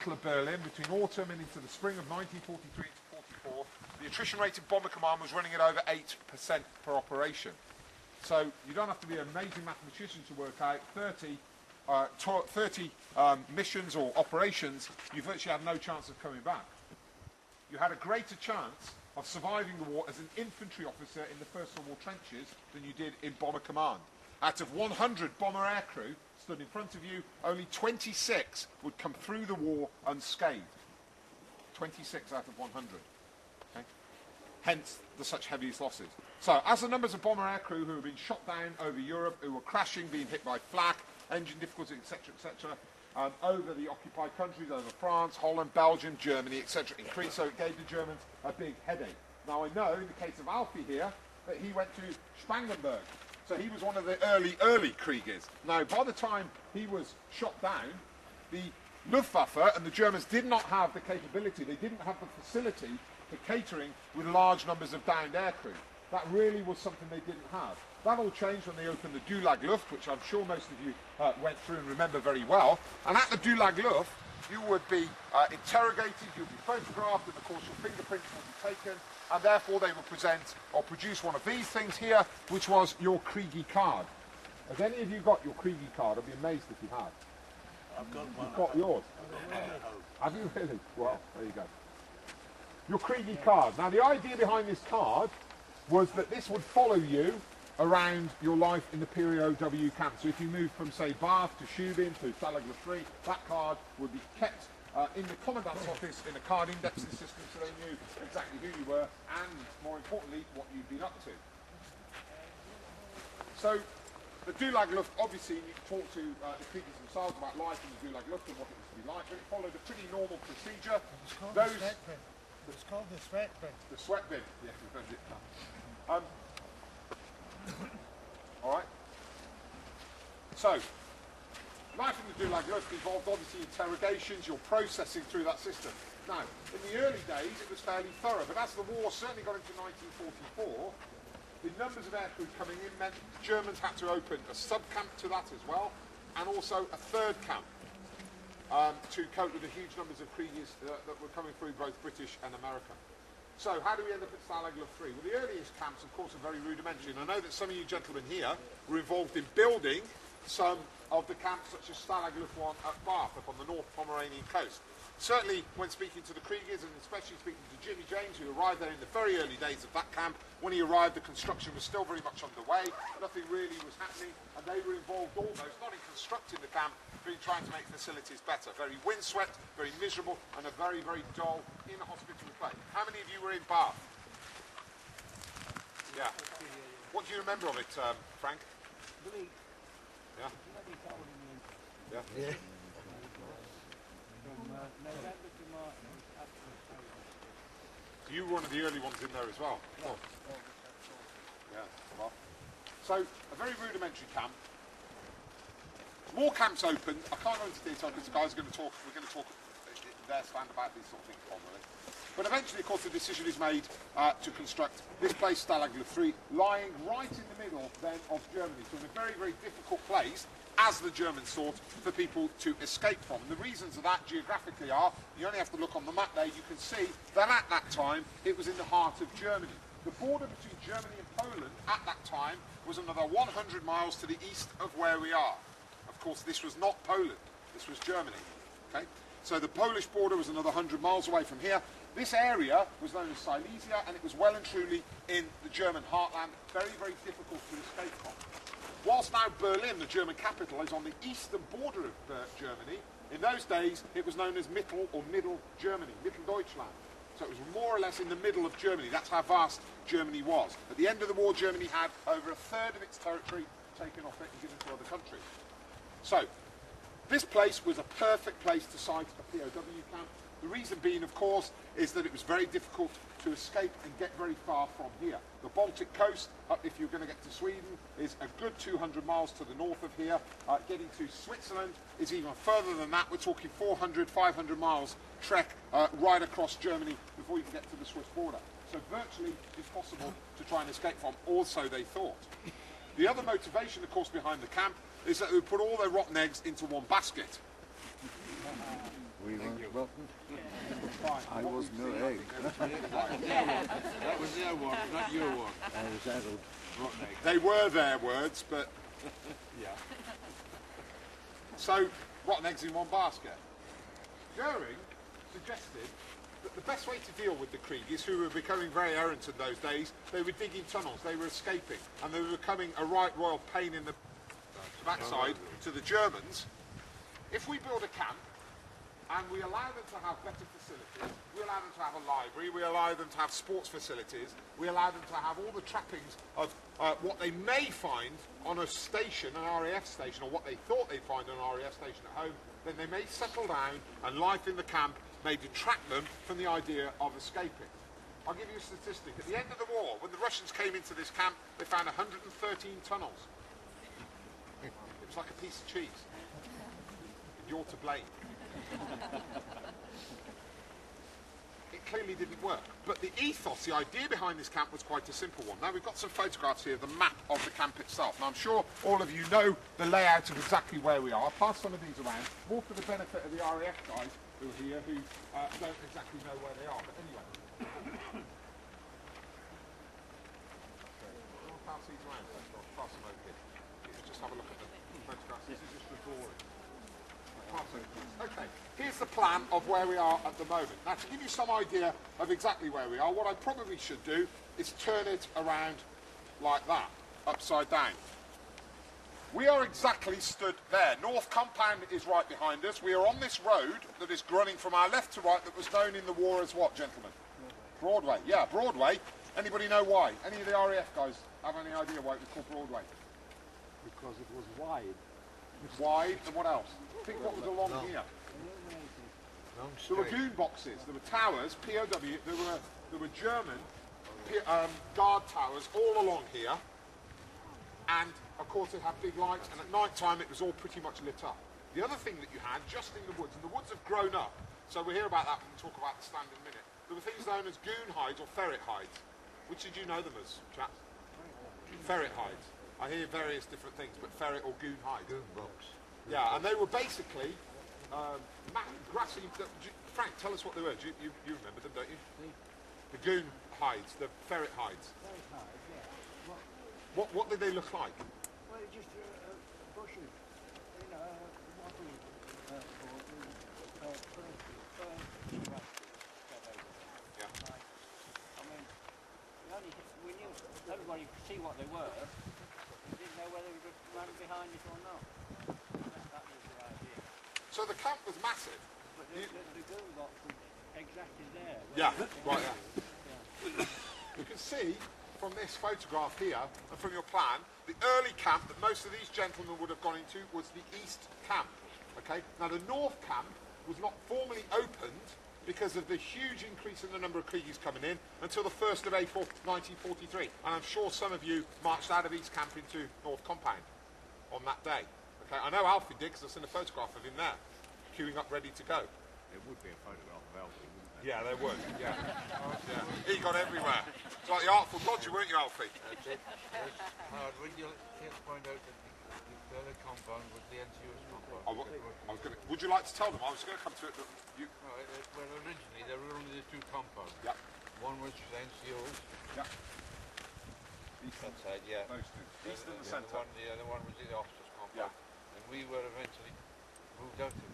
Battle of Berlin between autumn and into the spring of 1943 to 44, the attrition rate in Bomber Command was running at over 8% per operation. So you don't have to be an amazing mathematician to work out 30 missions or operations, you virtually had no chance of coming back. You had a greater chance of surviving the war as an infantry officer in the First World War trenches than you did in Bomber Command. Out of 100 bomber aircrew stood in front of you, only 26 would come through the war unscathed. 26 out of 100. Okay? Hence the such heaviest losses. So, as the numbers of bomber aircrew who have been shot down over Europe, who were crashing, being hit by flak, engine difficulties, etc., over the occupied countries, over France, Holland, Belgium, Germany, etc., increased, so it gave the Germans a big headache. Now, I know, in the case of Alfie here, that he went to Spangenberg. So he was one of the early Kriegers. Now, by the time he was shot down, the Luftwaffe and the Germans did not have the capability, they didn't have the facility for catering with large numbers of downed aircrew. That really was something they didn't have. That all changed when they opened the Stalag Luft, which I'm sure most of you went through and remember very well. And at the Stalag Luft, you would be interrogated, you'd be photographed, and of course your fingerprints would be taken, and therefore they would present or produce one of these things here, which was your Kriegi card. Has any of you got your Kriegi card? I'd be amazed if you had. I've got one. You've got yours? Have you really? Well, there you go. Your Kriegi card. Now, the idea behind this card was that this would follow you around your life in the POW camp. So if you moved from, say, Bath to Schubin to Stalag Luft 3, that card would be kept in the commandant's office in a card indexing system, so they knew exactly who you were and, more importantly, what you'd been up to. So the Stalag Luft, obviously, you talk to the Kriegers themselves about life in the Stalag Luft and what it was to be like, but it followed a pretty normal procedure. It's called the sweat bin. The sweat bin. Yeah, we've heard it now. All right. So, life in the Stalag Luft involved obviously interrogations, you're processing through that system. Now, in the early days it was fairly thorough, but as the war certainly got into 1944, the numbers of aircrew coming in meant the Germans had to open a sub-camp to that as well, and also a third camp to cope with the huge numbers of Kriegers that were coming through, both British and American. So, how do we end up at Stalag Luft 3? Well, the earliest camps, of course, are very rudimentary, and I know that some of you gentlemen here were involved in building some of the camps, such as Stalag Luft 1 at Bath, up on the North Pomeranian coast. Certainly, when speaking to the Kriegers, and especially speaking to Jimmy James, who arrived there in the very early days of that camp, when he arrived, the construction was still very much underway, nothing really was happening, and they were involved almost, not in constructing the camp, but in trying to make facilities better. Very windswept, very miserable, and a very, very dull, inhospitable place. How many of you were in Bath? Yeah. What do you remember of it, Frank? Yeah. Yeah. Yeah. You were one of the early ones in there as well. Oh. Yeah. Well. So, a very rudimentary camp. More camps opened. I can't go into detail because the guys are going to talk. We're going to talk their stand about these sort of things probably. But eventually, of course, the decision is made to construct this place, Stalag Luft 3, lying right in the middle then of Germany. So, in a very, very difficult place, as the Germans thought, for people to escape from. And the reasons of that geographically are, you only have to look on the map there, you can see that at that time it was in the heart of Germany. The border between Germany and Poland at that time was another 100 miles to the east of where we are. Of course, this was not Poland, this was Germany. Okay? So the Polish border was another 100 miles away from here. This area was known as Silesia, and it was well and truly in the German heartland, very, very difficult to escape from. Whilst now Berlin, the German capital, is on the eastern border of Germany, in those days it was known as Middle Germany, Mitteldeutschland. So it was more or less in the middle of Germany. That's how vast Germany was. At the end of the war, Germany had over a third of its territory taken off it and given to other countries. So, this place was a perfect place to site a POW camp. The reason being, of course, is that it was very difficult to escape and get very far from here. The Baltic coast, if you're going to get to Sweden, is a good 200 miles to the north of here. Getting to Switzerland is even further than that. We're talking 400, 500 miles trek right across Germany before you can get to the Swiss border. So virtually impossible to try and escape from, or so they thought. The other motivation, of course, behind the camp is that they would put all their rotten eggs into one basket. We weren't rotten. Fine. I What was we've no seen, I egg. think everything's right. That was their word, not your word. I was addled. Rotten egg. They were their words, but yeah. So, rotten eggs in one basket. Goering suggested that the best way to deal with the Kriegers, who were becoming very errant in those days, they were digging tunnels, they were escaping, and they were becoming a right royal pain in the backside to the Germans. If we build a camp, and we allow them to have better facilities, we allow them to have a library, we allow them to have sports facilities, we allow them to have all the trappings of what they may find on a station, an RAF station, or what they thought they'd find on an RAF station at home, then they may settle down and life in the camp may detract them from the idea of escaping. I'll give you a statistic. At the end of the war, when the Russians came into this camp, they found 113 tunnels. It was like a piece of cheese. You're to blame. It clearly didn't work. But the ethos, the idea behind this camp was quite a simple one. Now we've got some photographs here of the map of the camp itself. Now I'm sure all of you know the layout of exactly where we are. I'll pass some of these around, more for the benefit of the RAF guys who are here, who don't exactly know where they are. But anyway. I'll pass these around. I'll pass them over here. Just have a look at the photographs. This is just the drawing. Okay, here's the plan of where we are at the moment. Now, to give you some idea of exactly where we are, what I probably should do is turn it around like that, upside down. We are exactly stood there. North Compound is right behind us. We are on this road that is running from our left to right that was known in the war as what, gentlemen? Broadway. Yeah, Broadway. Anybody know why? Any of the RAF guys have any idea why it was called Broadway? Because it was wide. Wide, and what else? Think what was along here. There were goon boxes, there were towers, POW, there were German guard towers all along here, and of course it had big lights, and at night time it was all pretty much lit up. The other thing that you had, just in the woods, and the woods have grown up, so we'll hear about that when we talk about the stand in a minute, there were things known as goon hides or ferret hides. Which did you know them as, chaps? Ferret hides. I hear various different things, but ferret or goon hides. Goon box. Yeah, and they were basically grassy. Frank, tell us what they were. You remember them, don't you? The goon hides, the ferret hides. Very high, yeah. What did they look like? Well, it's just bushes, you know, wobbly Yeah. I mean, we knew, everybody could see what they were. We didn't know whether we could run behind it or not. That was the idea. So the camp was massive. But the goon box was exactly there. Yeah, right there. You can see from this photograph here and from your plan, the early camp that most of these gentlemen would have gone into was the East Camp. Okay. Now the North Camp was not formally opened because of the huge increase in the number of Kriegers coming in until the 1st of April 1943. And I'm sure some of you marched out of East Camp into North Compound on that day. Okay, I know Alfie did because I've seen a photograph of him there, queuing up ready to go. There would be a photograph of Alfie, wouldn't there? Yeah, there would, yeah. Yeah. He got everywhere. It's like the Artful Dodger, weren't you, Alfie? That's it. Hard. When you point out that the other compound was the NCO's compound. I was gonna, would you like to tell them? I was going to come to it. But you, Well, originally there were only the two compounds. yeah, One was NCO's, yeah. that side, yeah. Those two. East and the centre. The other one was the officers' compound. Yeah. And we were eventually moved out to